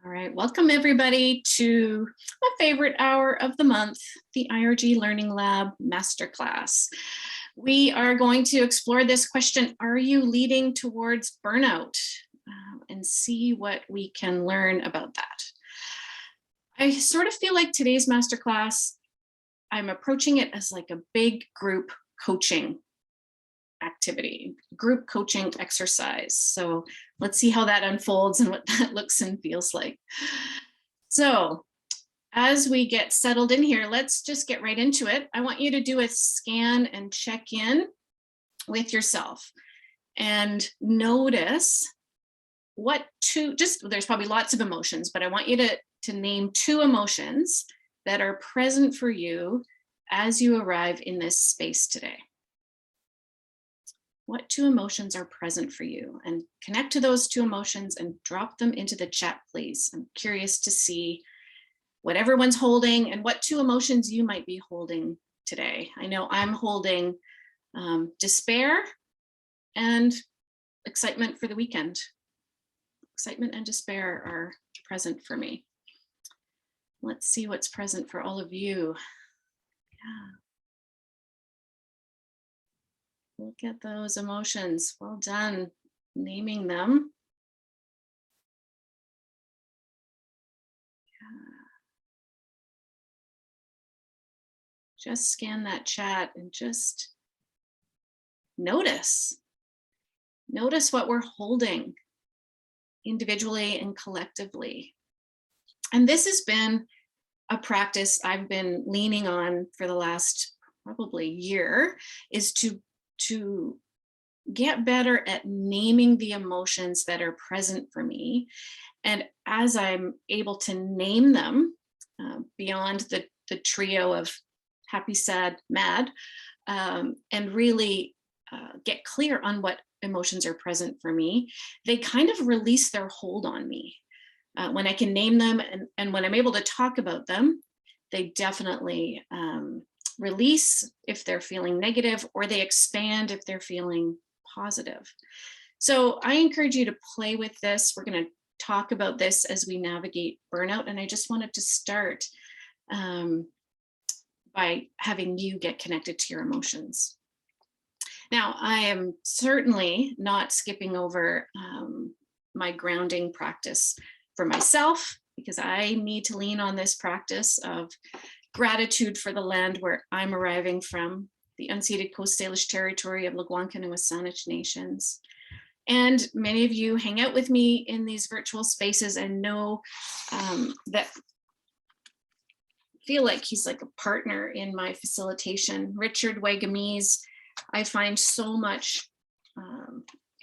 All right, welcome everybody to my favorite hour of the month, the IRG Learning Lab Masterclass. We are going to explore this question, are you leading towards burnout? And see what we can learn about that. I sort of feel like today's masterclass, I'm approaching it as like a big group coaching activity, group coaching exercise. So let's see how that unfolds and what that looks and feels like. So as we get settled in here, let's just get right into it. I want you to do a scan and check in with yourself and notice there's probably lots of emotions, but I want you to name 2 emotions that are present for you as you arrive in this space today. What 2 emotions are present for you? And connect to those 2 emotions and drop them into the chat, please. I'm curious to see what everyone's holding and what 2 emotions you might be holding today. I know I'm holding despair and excitement for the weekend. Excitement and despair are present for me. Let's see what's present for all of you. Yeah. Look at those emotions. Well done naming them. Yeah. Just scan that chat and just notice what we're holding individually and collectively. And this has been a practice I've been leaning on for the last probably year, is to get better at naming the emotions that are present for me. And as I'm able to name them beyond the trio of happy, sad, mad, and really get clear on what emotions are present for me, they kind of release their hold on me. When I can name them and when I'm able to talk about them, they definitely release if they're feeling negative, or they expand if they're feeling positive. So I encourage you to play with this. We're going to talk about this as we navigate burnout. And I just wanted to start by having you get connected to your emotions. Now, I am certainly not skipping over my grounding practice for myself, because I need to lean on this practice of gratitude for the land where I'm arriving from, the unceded Coast Salish territory of Algonquin and Wasanich nations. And many of you hang out with me in these virtual spaces and know that feel like he's like a partner in my facilitation. Richard Wagamese, I find so much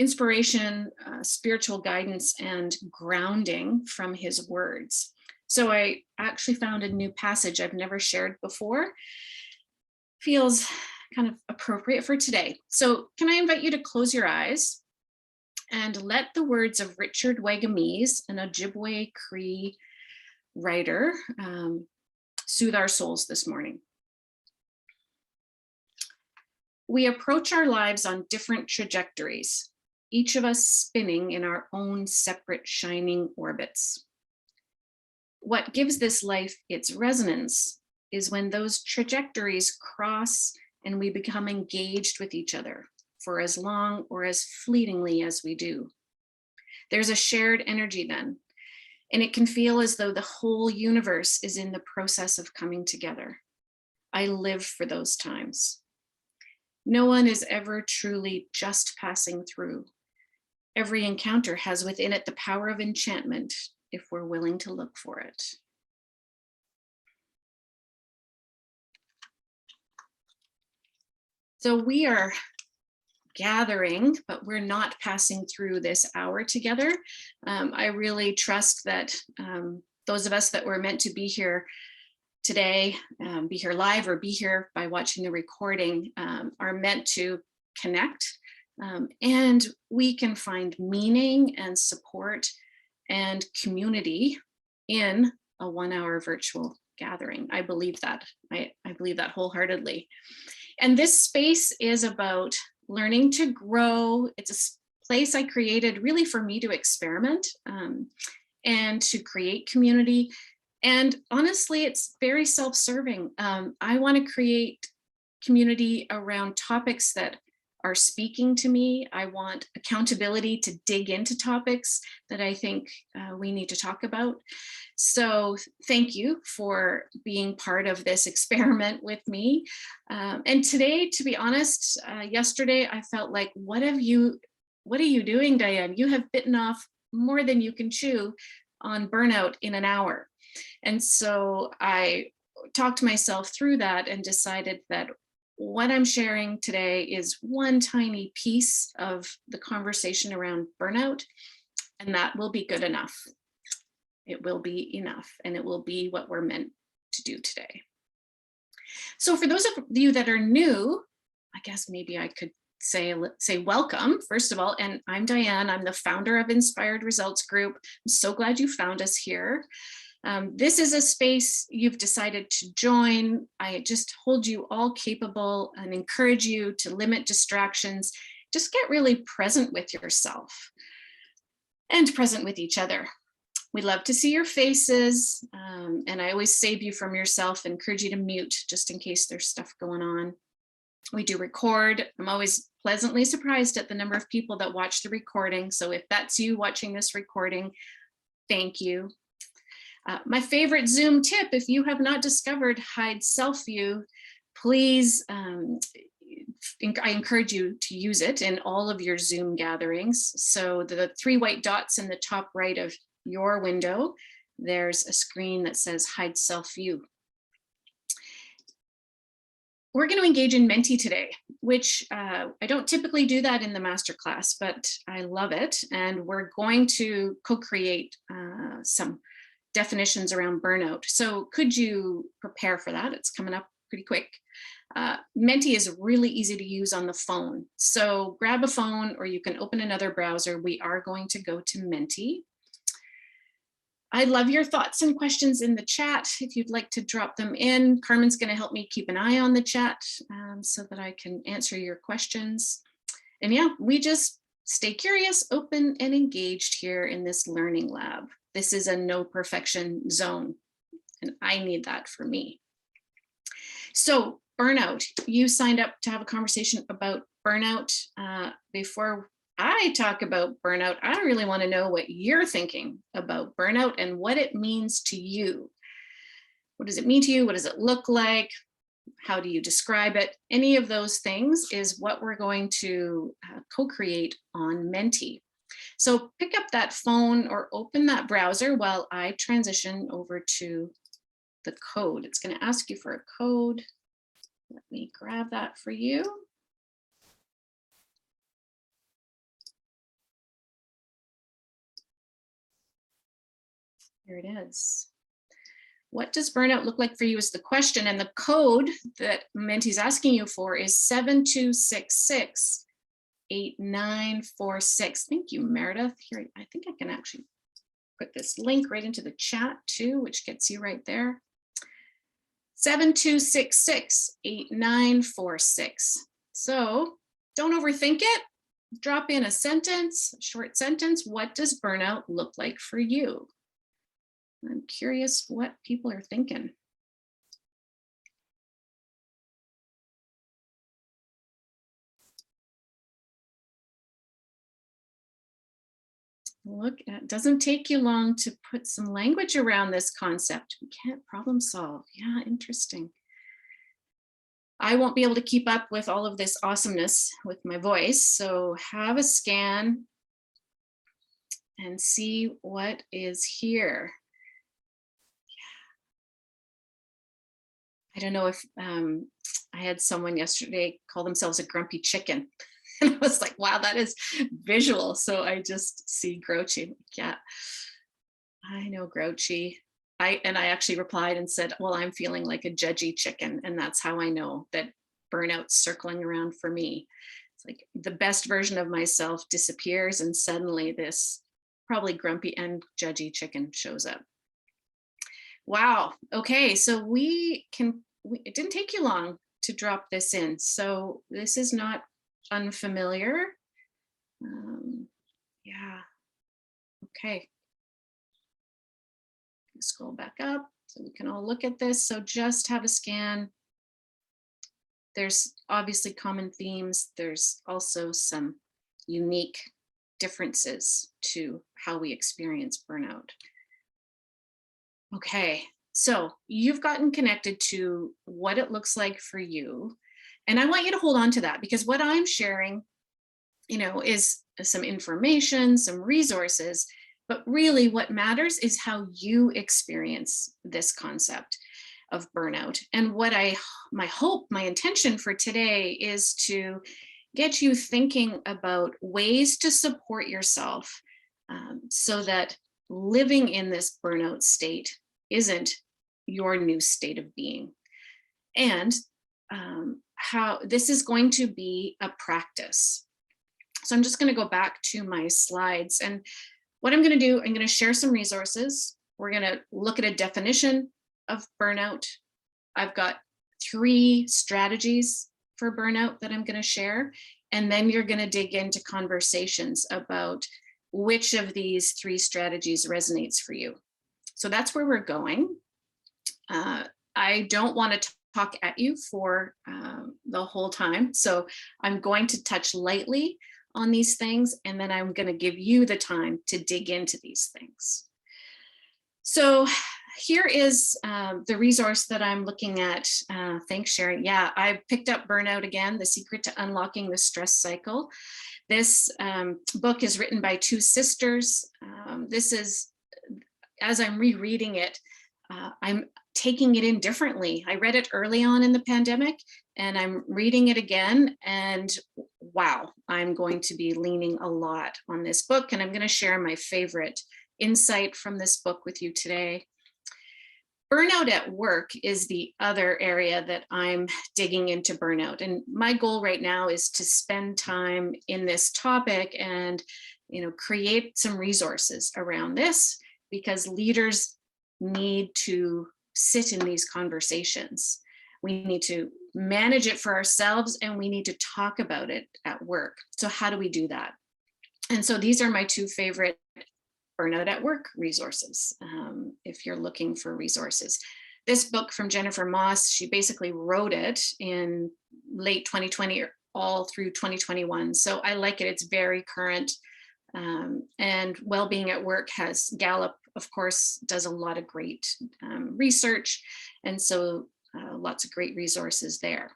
inspiration, spiritual guidance, and grounding from his words. So I actually found a new passage I've never shared before. Feels kind of appropriate for today. So can I invite you to close your eyes and let the words of Richard Wagamese, an Ojibwe Cree writer, soothe our souls this morning. We approach our lives on different trajectories, each of us spinning in our own separate shining orbits. What gives this life its resonance is when those trajectories cross and we become engaged with each other for as long or as fleetingly as we do. There's a shared energy then, and it can feel as though the whole universe is in the process of coming together. I live for those times. No one is ever truly just passing through. Every encounter has within it the power of enchantment if we're willing to look for it. So we are gathering, but we're not passing through this hour together. I really trust that those of us that were meant to be here today, be here live or be here by watching the recording, are meant to connect, and we can find meaning and support and community in a 1-hour virtual gathering. I believe that. I believe that wholeheartedly. And this space is about learning to grow. It's a place I created really for me to experiment and to create community. And honestly, it's very self-serving. I want to create community around topics that are speaking to me. I want accountability to dig into topics that I think we need to talk about. So thank you for being part of this experiment with me. And today, to be honest, yesterday I felt like, what are you doing, Diane? You have bitten off more than you can chew on burnout in an hour. And so I talked myself through that and decided that what I'm sharing today is one tiny piece of the conversation around burnout, and that will be good enough. It will be enough, and it will be what we're meant to do today. So for those of you that are new, I guess maybe I could say welcome, first of all. And I'm Diane. I'm the founder of Inspired Results Group. I'm so glad you found us here. This is a space you've decided to join. I just hold you all capable and encourage you to limit distractions. Just get really present with yourself and present with each other. We love to see your faces, and I always save you from yourself, encourage you to mute just in case there's stuff going on. We do record. I'm always pleasantly surprised at the number of people that watch the recording. So if that's you watching this recording, thank you. My favorite Zoom tip, if you have not discovered Hide Self View, please, I encourage you to use it in all of your Zoom gatherings. So the 3 white dots in the top right of your window, there's a screen that says Hide Self View. We're going to engage in Menti today, which I don't typically do that in the masterclass, but I love it. And we're going to co-create some definitions around burnout. So could you prepare for that? It's coming up pretty quick. Menti is really easy to use on the phone. So grab a phone or you can open another browser. We are going to go to Menti. I love your thoughts and questions in the chat. If you'd like to drop them in, Carmen's going to help me keep an eye on the chat so that I can answer your questions. And yeah, we just stay curious, open, and engaged here in this learning lab. This is a no perfection zone, and I need that for me. So burnout, you signed up to have a conversation about burnout. Before I talk about burnout, I really want to know what you're thinking about burnout and what it means to you. What does it mean to you? What does it look like? How do you describe it? Any of those things is what we're going to co-create on Menti. So pick up that phone or open that browser while I transition over to the code. It's going to ask you for a code. Let me grab that for you. Here it is. What does burnout look like for you is the question, and the code that Menti's asking you for is 7266 8946. Thank you, Meredith. Here, I think I can actually put this link right into the chat too, which gets you right there. 7266 8946. So don't overthink it. Drop in a sentence, a short sentence. What does burnout look like for you? I'm curious what people are thinking. Look, it doesn't take you long to put some language around this concept. We can't problem solve. Yeah, interesting. I won't be able to keep up with all of this awesomeness with my voice, so have a scan and see what is here. I don't know if I had someone yesterday call themselves a grumpy chicken. And I was like, wow, that is visual. So I just see grouchy. Yeah, I know grouchy. I actually replied and said, well, I'm feeling like a judgy chicken. And that's how I know that burnout's circling around for me. It's like the best version of myself disappears and suddenly this probably grumpy and judgy chicken shows up. Wow. Okay. So it didn't take you long to drop this in. So this is not unfamiliar. Yeah. Okay. Scroll back up so we can all look at this. So just have a scan. There's obviously common themes. There's also some unique differences to how we experience burnout. Okay, so you've gotten connected to what it looks like for you. And I want you to hold on to that, because what I'm sharing, is some information, some resources, but really what matters is how you experience this concept of burnout. And what my intention for today is to get you thinking about ways to support yourself, so that living in this burnout state isn't your new state of being. And how this is going to be a practice. So I'm just going to go back to my slides. And what I'm going to do, I'm going to share some resources. We're going to look at a definition of burnout. I've got 3 strategies for burnout that I'm going to share. And then you're going to dig into conversations about which of these 3 strategies resonates for you. So that's where we're going. I don't want to talk at you for the whole time. So I'm going to touch lightly on these things, and then I'm going to give you the time to dig into these things. So here is the resource that I'm looking at. Thanks, Sharon. Yeah, I picked up Burnout Again, The Secret to Unlocking the Stress Cycle. This book is written by 2 sisters. This is, as I'm rereading it, I'm taking it in differently. I read it early on in the pandemic, and I'm reading it again, and wow, I'm going to be leaning a lot on this book, and I'm going to share my favorite insight from this book with you today. Burnout at work is the other area that I'm digging into burnout. And my goal right now is to spend time in this topic and, create some resources around this, because leaders need to sit in these conversations. We need to manage it for ourselves, and we need to talk about it at work. So how do we do that? And so these are my 2 favorite Burnout at Work resources, if you're looking for resources. This book from Jennifer Moss, she basically wrote it in late 2020 or all through 2021. So I like it. It's very current. And Wellbeing at Work has Gallup, of course, does a lot of great research. And so lots of great resources there.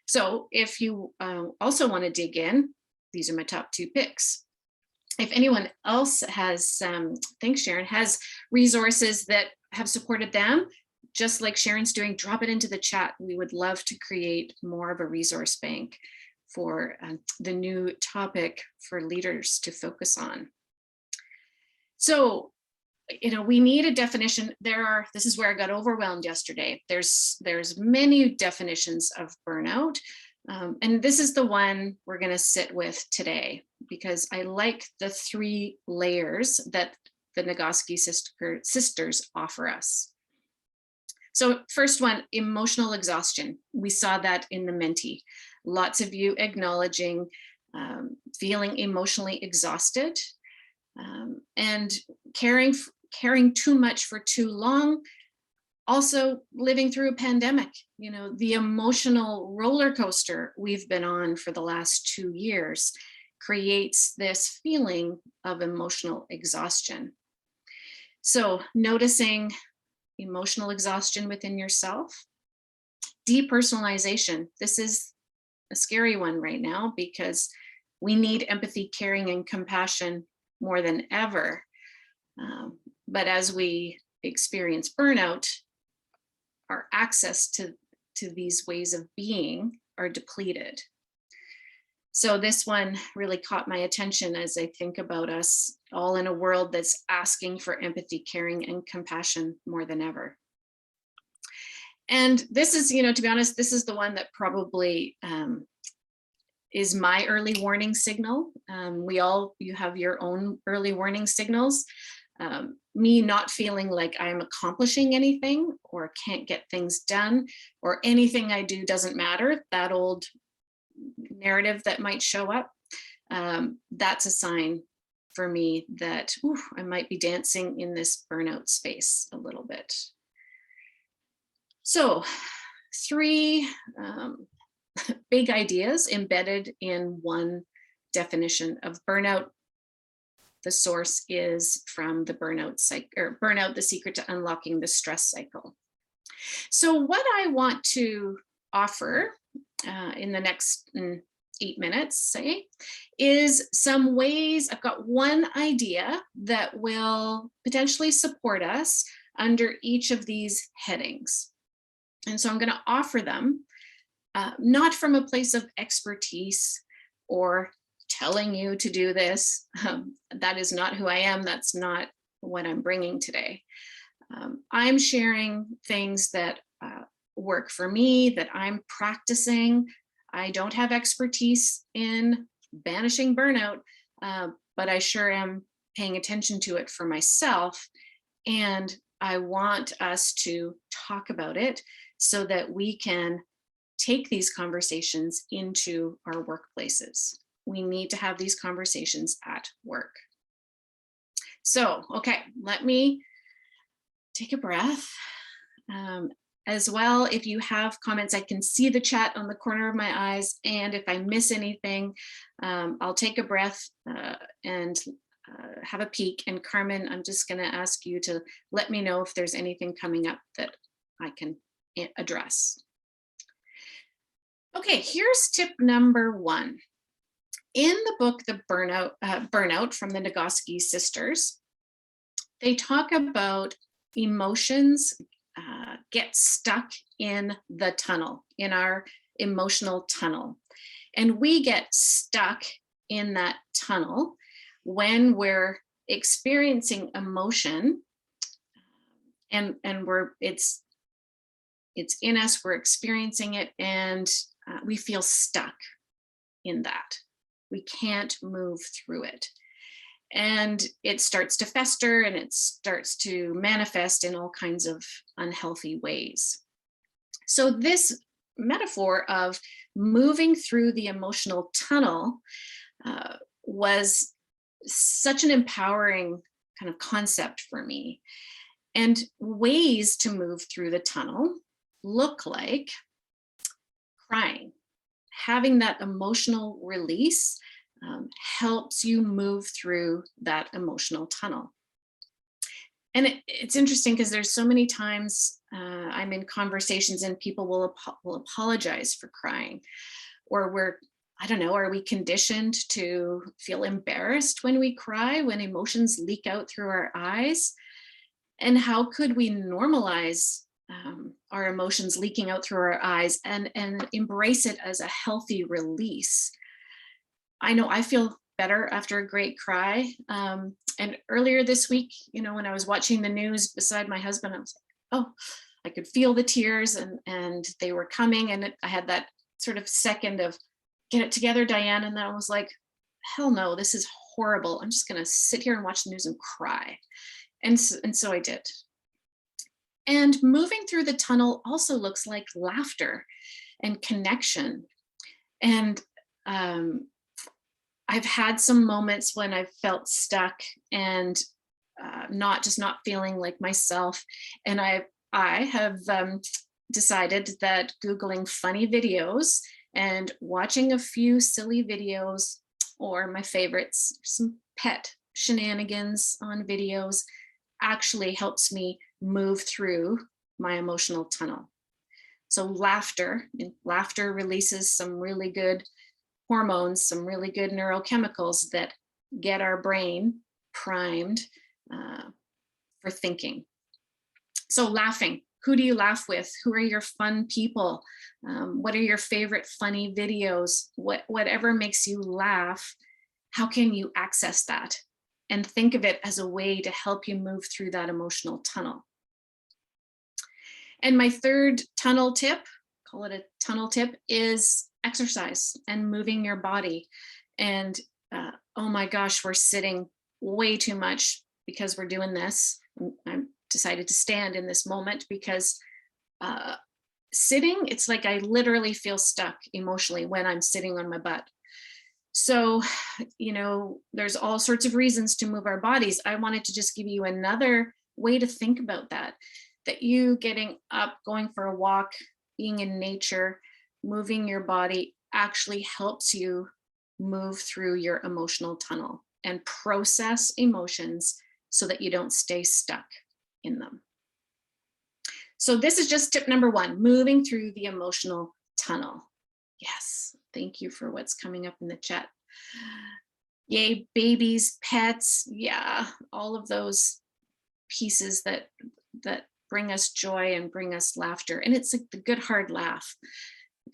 So if you also want to dig in, these are my top 2 picks. If anyone else has, thanks Sharon, has resources that have supported them, just like Sharon's doing, drop it into the chat. We would love to create more of a resource bank for the new topic for leaders to focus on. So, we need a definition. This is where I got overwhelmed yesterday. There's many definitions of burnout. And this is the one we're going to sit with today, because I like the 3 layers that the Nagoski sisters offer us. So first one, emotional exhaustion. We saw that in the Menti. Lots of you acknowledging feeling emotionally exhausted, and caring too much for too long. Also living through a pandemic, the emotional roller coaster we've been on for the last 2 years creates this feeling of emotional exhaustion. So noticing emotional exhaustion within yourself. Depersonalization. This is a scary one right now, because we need empathy, caring, and compassion more than ever. But as we experience burnout, our access to these ways of being are depleted. So this one really caught my attention as I think about us all in a world that's asking for empathy, caring, and compassion more than ever. And this is, to be honest, this is the one that probably is my early warning signal. You have your own early warning signals. Me not feeling like I'm accomplishing anything, or can't get things done, or anything I do doesn't matter, that old narrative that might show up, that's a sign for me that I might be dancing in this burnout space a little bit. So 3 big ideas embedded in one definition of burnout. The source is from the Burnout, the Secret to Unlocking the Stress Cycle. So what I want to offer in the next 8 minutes, say, is some ways. I've got one idea that will potentially support us under each of these headings. And so I'm going to offer them, not from a place of expertise or telling you to do this. That is not who I am. That's not what I'm bringing today. I'm sharing things that work for me, that I'm practicing. I don't have expertise in banishing burnout, but I sure am paying attention to it for myself. And I want us to talk about it so that we can take these conversations into our workplaces. We need to have these conversations at work. So, okay, let me take a breath. As well, if you have comments, I can see the chat on the corner of my eyes. And if I miss anything, I'll take a breath and have a peek. And Carmen, I'm just going to ask you to let me know if there's anything coming up that I can address. Okay, here's tip number 1. In the book, The Burnout from the Nagoski sisters, they talk about emotions get stuck in the tunnel, in our emotional tunnel. And we get stuck in that tunnel when we're experiencing emotion and it's in us, we're experiencing it, and we feel stuck in that. We can't move through it. And it starts to fester and it starts to manifest in all kinds of unhealthy ways. So this metaphor of moving through the emotional tunnel was such an empowering kind of concept for me. And ways to move through the tunnel look like crying. Having that emotional release helps you move through that emotional tunnel. And it's interesting because there's so many times I'm in conversations and people will apologize for crying, or are we conditioned to feel embarrassed when we cry, when emotions leak out through our eyes? And how could we normalize our emotions leaking out through our eyes and embrace it as a healthy release? I know I feel better after a great cry. And earlier this week, when I was watching the news beside my husband, I was like, oh, I could feel the tears and they were coming. And I had that sort of second of, get it together, Diane. And then I was like, hell no, this is horrible. I'm just going to sit here and watch the news and cry. And so I did. And moving through the tunnel also looks like laughter and connection. And I've had some moments when I've felt stuck and not feeling like myself. And I have decided that Googling funny videos and watching a few silly videos, or my favorites, some pet shenanigans on videos, actually helps me move through my emotional tunnel. So laughter releases some really good hormones, some really good neurochemicals that get our brain primed for thinking. So laughing, who do you laugh with? Who are your fun people? What are your favorite funny videos? Whatever makes you laugh, how can you access that? And think of it as a way to help you move through that emotional tunnel. And my third tunnel tip, call it a tunnel tip, is exercise and moving your body. And oh my gosh, we're sitting way too much because we're doing this. I decided to stand in this moment because sitting, it's like I literally feel stuck emotionally when I'm sitting on my butt. So, there's all sorts of reasons to move our bodies. I wanted to just give you another way to think about that you getting up, going for a walk, being in nature, moving your body actually helps you move through your emotional tunnel and process emotions so that you don't stay stuck in them. So this is just tip number 1, moving through the emotional tunnel. Yes, thank you for what's coming up in the chat. Yay, babies, pets, yeah, all of those pieces that bring us joy and bring us laughter. And it's like the good hard laugh,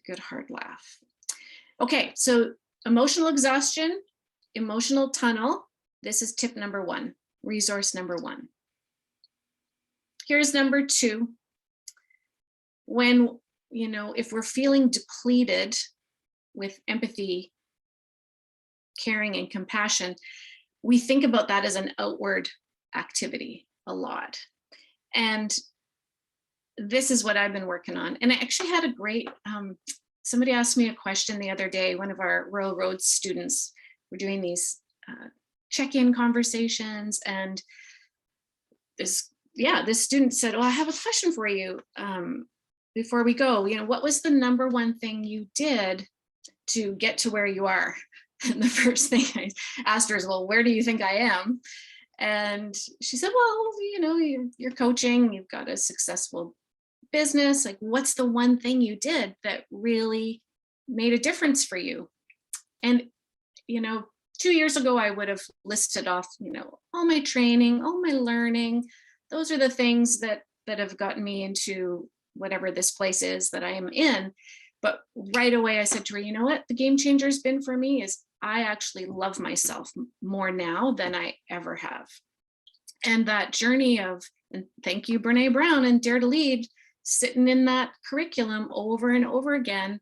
good hard laugh. Okay, so emotional exhaustion, emotional tunnel. This is tip number 1, resource number 1. Here's number 2. When, if we're feeling depleted with empathy, caring, and compassion, we think about that as an outward activity a lot. And this is what I've been working on. And I actually had a great, somebody asked me a question the other day, one of our Royal Roads students, we're doing these check-in conversations, and this student said, I have a question for you before we go. What was the number 1 thing you did to get to where you are? And the first thing I asked her is, well, where do you think I am? And she said, well, you're coaching, you've got a successful business. Like, what's the one thing you did that really made a difference for you? And, 2 years ago, I would have listed off, all my training, all my learning. Those are the things that have gotten me into whatever this place is that I am in. But right away I said to her, you know what the game changer has been for me is I actually love myself more now than I ever have. And that journey of, and thank you, Brene Brown and Dare to Lead, sitting in that curriculum over and over again.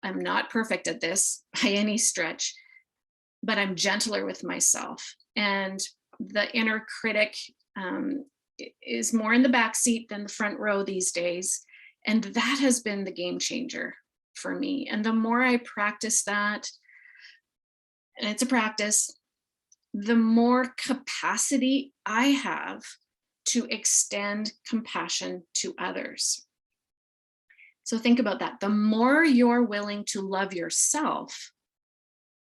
I'm not perfect at this by any stretch, but I'm gentler with myself. And the inner critic is more in the back seat than the front row these days. And that has been the game changer for me. And the more I practice that, and it's a practice, the more capacity I have to extend compassion to others. So think about that. The more you're willing to love yourself,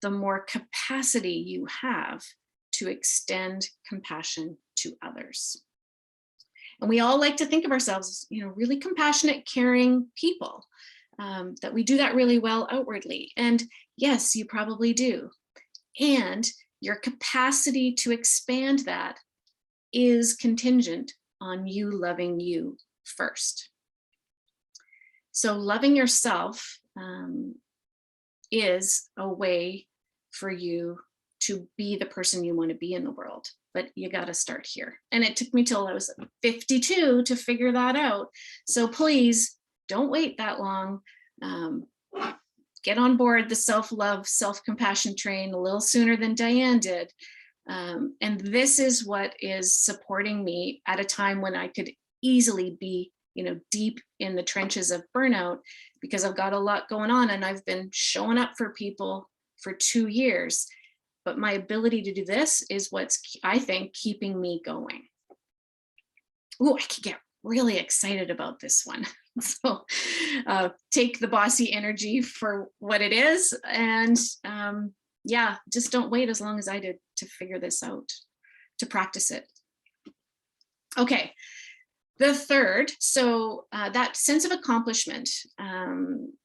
the more capacity you have to extend compassion to others. And we all like to think of ourselves as, really compassionate, caring people, that we do that really well outwardly. And yes, you probably do. And your capacity to expand that is contingent on you loving you first. So loving yourself is a way for you to be the person you want to be in the world. But you got to start here. And it took me till I was 52 to figure that out. So please don't wait that long. Get on board the self-love, self-compassion train a little sooner than Diane did. And this is what is supporting me at a time when I could easily be, deep in the trenches of burnout, because I've got a lot going on and I've been showing up for people for 2 years. But my ability to do this is what's, I think, keeping me going. Oh, I can get really excited about this one. So take the bossy energy for what it is. And just don't wait as long as I did to figure this out, to practice it. Okay, the third, so that sense of accomplishment,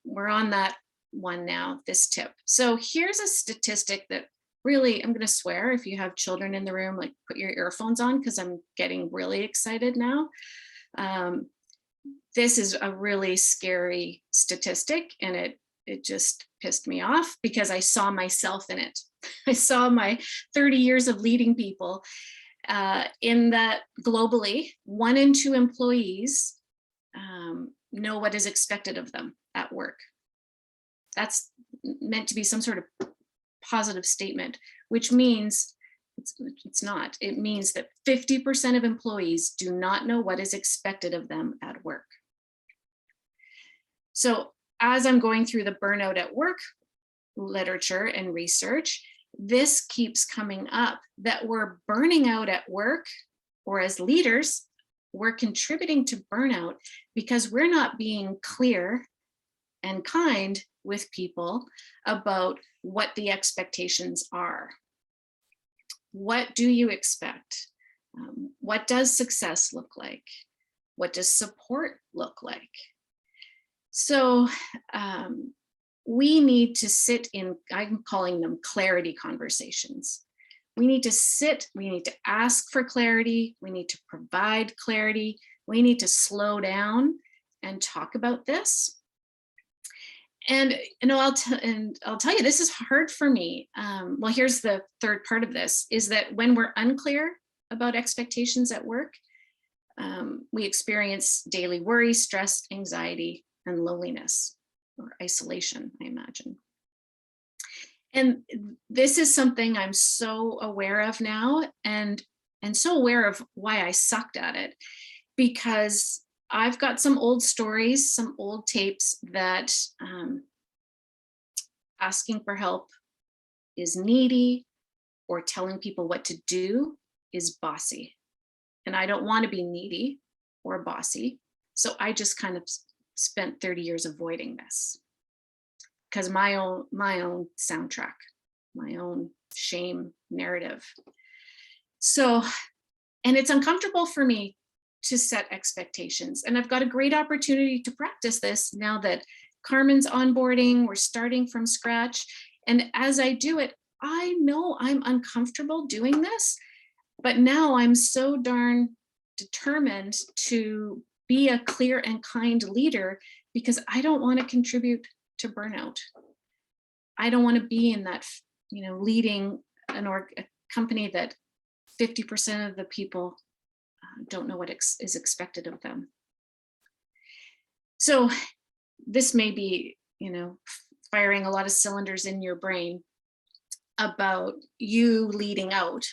we're on that one now, this tip. So here's a statistic that really, I'm going to swear, if you have children in the room, like put your earphones on, because I'm getting really excited now. This is a really scary statistic, and it just pissed me off because I saw myself in it. I saw my 30 years of leading people in that globally, 1 in 2 employees know what is expected of them at work. That's meant to be some sort of positive statement, which means it's not. It means that 50% of employees do not know what is expected of them at work. So as I'm going through the burnout at work literature and research, this keeps coming up, that we're burning out at work, or as leaders, we're contributing to burnout because we're not being clear and kind with people about what the expectations are. What do you expect? What does success look like? What does support look like? So we need to sit in, I'm calling them clarity conversations. We need to sit, we need to ask for clarity, we need to provide clarity, we need to slow down and talk about this. And I'll tell you, this is hard for me. Well, here's the third part of this, is that when we're unclear about expectations at work, we experience daily worry, stress, anxiety, and loneliness or isolation, I imagine. And this is something I'm so aware of now, and so aware of why I sucked at it, because I've got some old stories, some old tapes that asking for help is needy, or telling people what to do is bossy. And I don't want to be needy or bossy. So I just kind of spent 30 years avoiding this, because my own soundtrack, my own shame narrative. So, and it's uncomfortable for me to set expectations. And I've got a great opportunity to practice this now that Carmen's onboarding, we're starting from scratch. And as I do it, I know I'm uncomfortable doing this, but now I'm so darn determined to be a clear and kind leader, because I don't want to contribute to burnout. I don't want to be in that, leading a company that 50% of the people don't know what is expected of them. So this may be, firing a lot of cylinders in your brain about you leading out.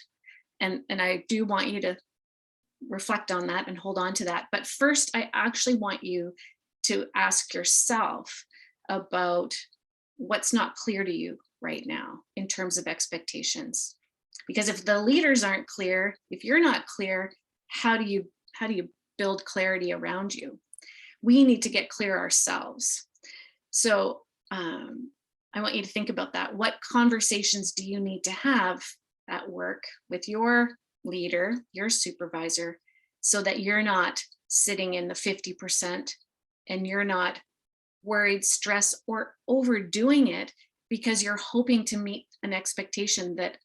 And I do want you to reflect on that and hold on to that. But first, I actually want you to ask yourself about what's not clear to you right now in terms of expectations. Because if the leaders aren't clear, if you're not clear, how do you build clarity around you? We need to get clear ourselves. So I want you to think about that. What conversations do you need to have at work with your leader, your supervisor, so that you're not sitting in the 50% and you're not worried, stressed, or overdoing it because you're hoping to meet an expectation that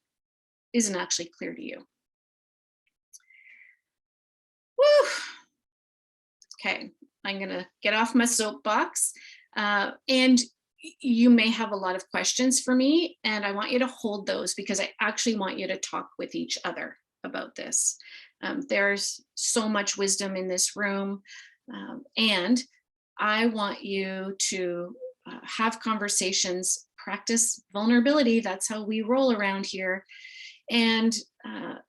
isn't actually clear to you. Woo! Okay, I'm gonna get off my soapbox. And you may have a lot of questions for me, and I want you to hold those because I actually want you to talk with each other about this. There's so much wisdom in this room, and I want you to have conversations, practice vulnerability. That's how we roll around here. And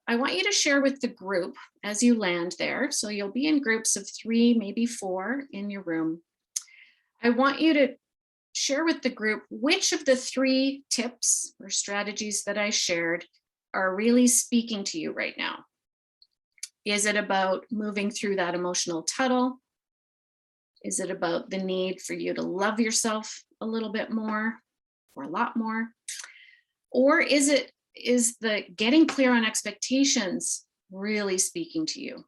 I want you to share with the group as you land there. So you'll be in groups of 3, maybe 4 in your room. I want you to share with the group which of the 3 tips or strategies that I shared are really speaking to you right now. Is it about moving through that emotional tunnel? Is it about the need for you to love yourself a little bit more or a lot more? Or is the getting clear on expectations really speaking to you?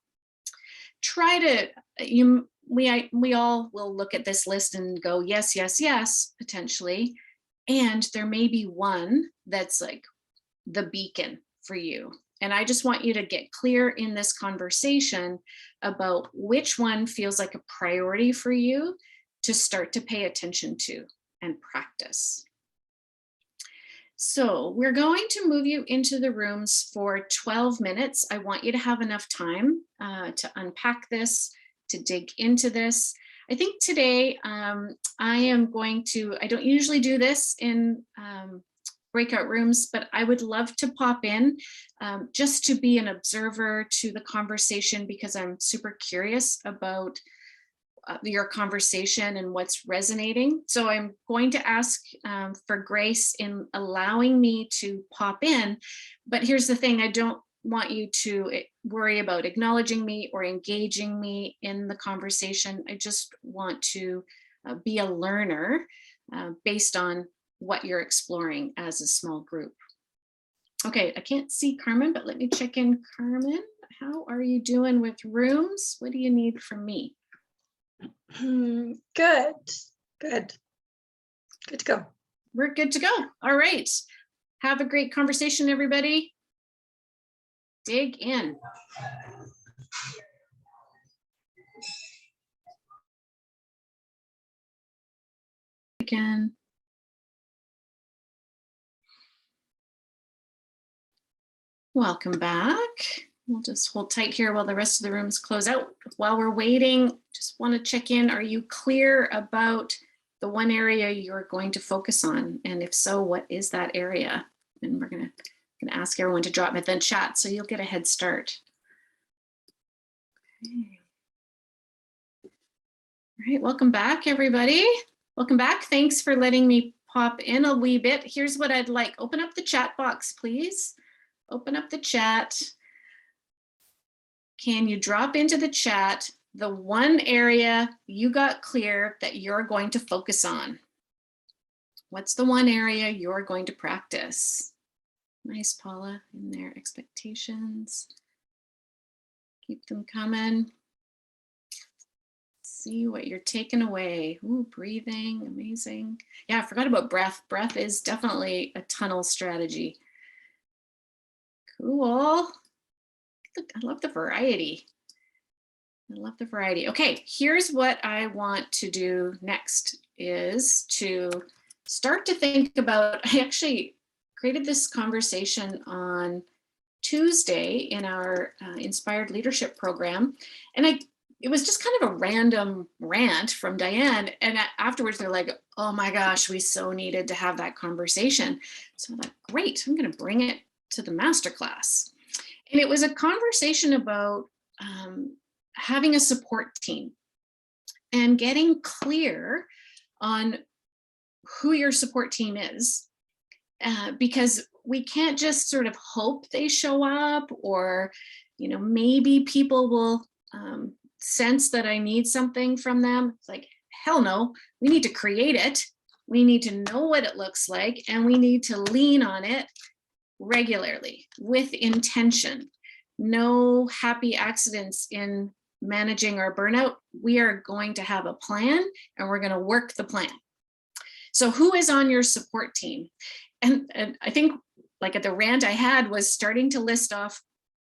Try to, we all will look at this list and go, yes, yes, yes, potentially. And there may be one that's like the beacon for you. And I just want you to get clear in this conversation about which one feels like a priority for you to start to pay attention to and practice. So we're going to move you into the rooms for 12 minutes. I want you to have enough time to unpack this, to dig into this. I think today I don't usually do this in breakout rooms, but I would love to pop in just to be an observer to the conversation, because I'm super curious about your conversation and what's resonating. So I'm going to ask for grace in allowing me to pop in. But here's the thing, I don't want you to worry about acknowledging me or engaging me in the conversation. I just want to be a learner based on what you're exploring as a small group. Okay, I can't see Carmen, but let me check in. Carmen, how are you doing with rooms? What do you need from me? Good to go. We're good to go. All right. Have a great conversation, everybody. Dig in. Again. Welcome back. We'll just hold tight here while the rest of the rooms close out. While we're waiting, just want to check in. Are you clear about the one area you're going to focus on? And if so, what is that area? And we're going to ask everyone to drop it in the chat so you'll get a head start. Okay. All right, welcome back, everybody. Welcome back. Thanks for letting me pop in a wee bit. Here's what I'd like. Open up the chat box, please. Open up the chat. Can you drop into the chat the one area you got clear that you're going to focus on? What's the one area you're going to practice? Nice, Paula, in there. Expectations. Keep them coming. See what you're taking away. Ooh, breathing, amazing. Yeah, I forgot about breath. Breath is definitely a tunnel strategy. Cool. I love the variety. I love the variety. Okay, here's what I want to do next is to start to think about, I actually created this conversation on Tuesday in our Inspired Leadership program. And it was just kind of a random rant from Diane. And afterwards they're like, oh my gosh, we so needed to have that conversation. So I thought, great, I'm gonna bring it to the masterclass. And it was a conversation about having a support team and getting clear on who your support team is, because we can't just sort of hope they show up, or, you know, maybe people will sense that I need something from them. It's like, hell no, we need to create it. We need to know what it looks like, and we need to lean on it regularly with intention. No happy accidents in managing our burnout. We are going to have a plan and we're going to work the plan. So who is on your support team? And I think like at the rant I had was starting to list off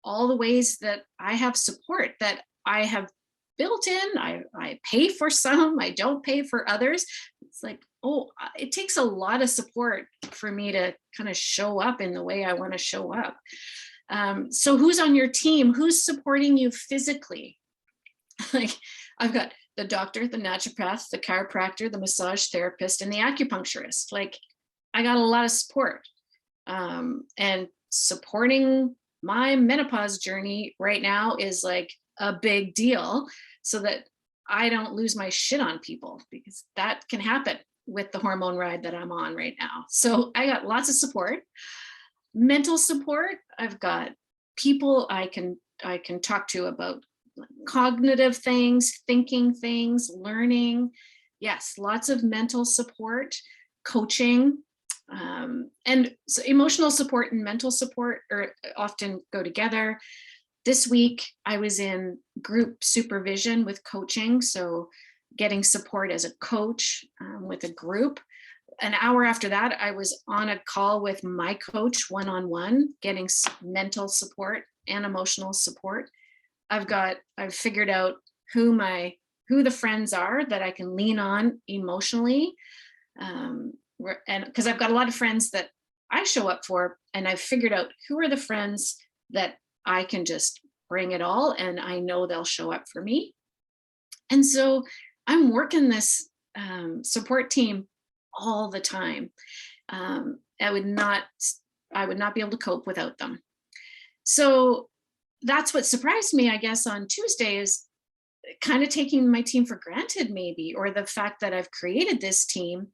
all the ways that I have support that I have built in. I pay for some, I don't pay for others. It's like, oh, it takes a lot of support for me to kind of show up in the way I want to show up. So who's on your team? Who's supporting you physically? Like, I've got the doctor, the naturopath, the chiropractor, the massage therapist, and the acupuncturist. Like, I got a lot of support. And supporting my menopause journey right now is like a big deal, so that I don't lose my shit on people, because that can happen with the hormone ride that I'm on right now. So I got lots of support. Mental support, I've got people I can talk to about cognitive things, thinking things, learning. Yes, lots of mental support, coaching, and so emotional support and mental support often go together. This week, I was in group supervision with coaching, so getting support as a coach with a group. An hour after that, I was on a call with my coach one-on-one, getting mental support and emotional support. I've figured out who the friends are that I can lean on emotionally. And because I've got a lot of friends that I show up for, and I've figured out who are the friends that I can just bring it all, and I know they'll show up for me. And so I'm working this support team all the time. I would not be able to cope without them. So that's what surprised me, I guess, on Tuesday is kind of taking my team for granted maybe, or the fact that I've created this team.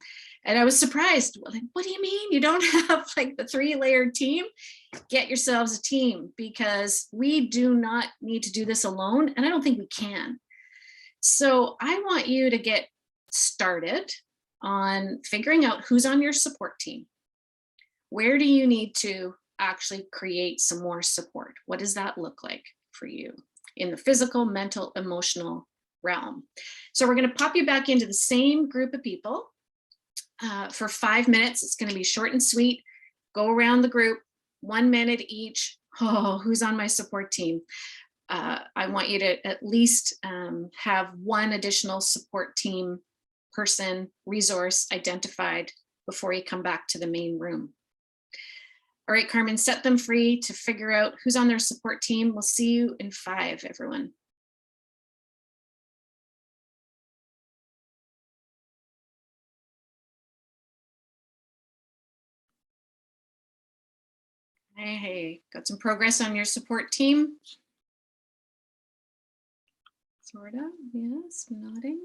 And I was surprised, like, what do you mean you don't have like the 3-layered team? Get yourselves a team, because we do not need to do this alone. And I don't think we can. So I want you to get started on figuring out who's on your support team. Where do you need to actually create some more support? What does that look like for you in the physical, mental, emotional realm? So we're going to pop you back into the same group of people for 5 minutes. It's going to be short and sweet. Go around the group, 1 minute each. Oh, who's on my support team? I want you to at least have one additional support team person, resource identified before you come back to the main room. All right, Carmen, set them free to figure out who's on their support team. We'll see you in 5, everyone. Hey, got some progress on your support team? Sort of, yes, nodding.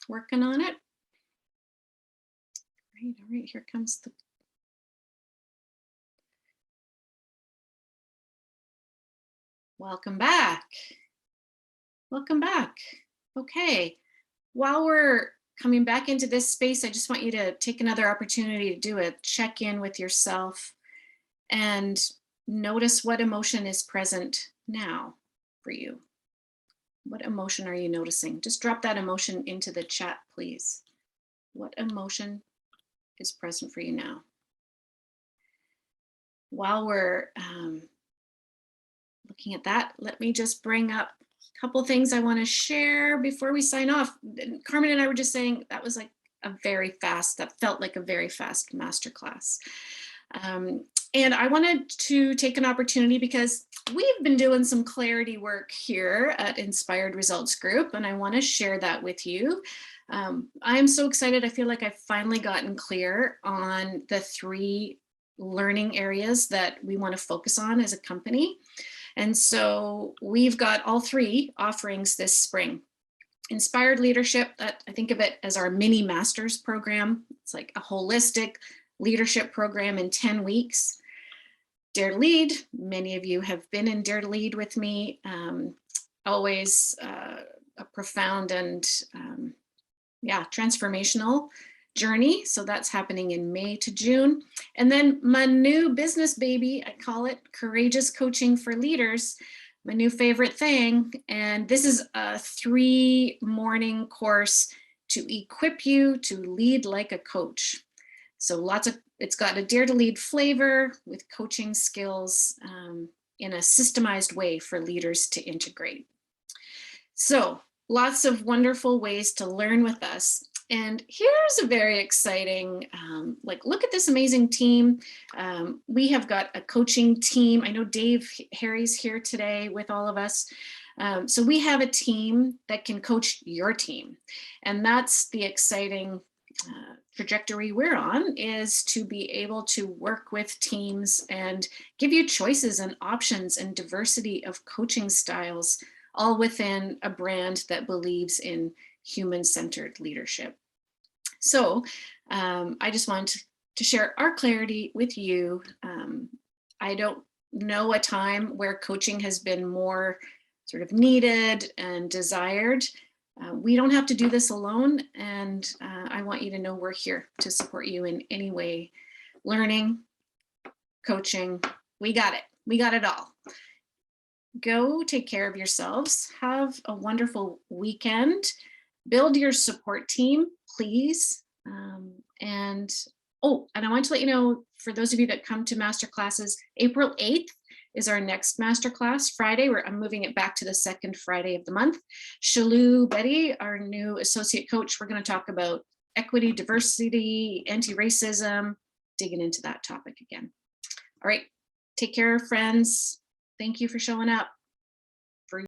Working on it. All right, here comes the welcome back. Welcome back. Okay, while we're coming back into this space, I just want you to take another opportunity to do a check-in with yourself and notice what emotion is present now for you. What emotion are you noticing? Just drop that emotion into the chat, please. What emotion is present for you now? While we're looking at that, let me just bring up a couple things I want to share before we sign off. Carmen and I were just saying that was like that felt like a very fast masterclass. And I wanted to take an opportunity, because we've been doing some clarity work here at Inspired Results Group, and I want to share that with you. I am so excited. I feel like I've finally gotten clear on the 3 learning areas that we want to focus on as a company. And so we've got all 3 offerings this spring. Inspired Leadership, that I think of it as our mini master's program. It's like a holistic leadership program in 10 weeks. Dare to Lead, many of you have been in Dare to Lead with me. Always a profound and transformational journey. So that's happening in May to June. And then my new business baby, I call it Courageous Coaching for Leaders, my new favorite thing. And this is a 3-morning course to equip you to lead like a coach. So it's got a Dare to Lead flavor with coaching skills in a systemized way for leaders to integrate. So lots of wonderful ways to learn with us. And here's a very exciting, look at this amazing team. We have got a coaching team. I know Dave Harry's here today with all of us. So we have a team that can coach your team. And that's the exciting trajectory we're on, is to be able to work with teams and give you choices and options and diversity of coaching styles, all within a brand that believes in human-centered leadership. So I just want to share our clarity with you. I don't know a time where coaching has been more sort of needed and desired. We don't have to do this alone, and I want you to know we're here to support you in any way. Learning, coaching, we got it. We got it all. Go take care of yourselves. Have a wonderful weekend. Build your support team, please. And I want to let you know, for those of you that come to masterclasses, April 8th is our next masterclass Friday, where I'm moving it back to the 2nd Friday of the month. Shalou Betty, our new associate coach, we're going to talk about equity, diversity, anti-racism, digging into that topic again. All right, take care, friends. Thank you for showing up.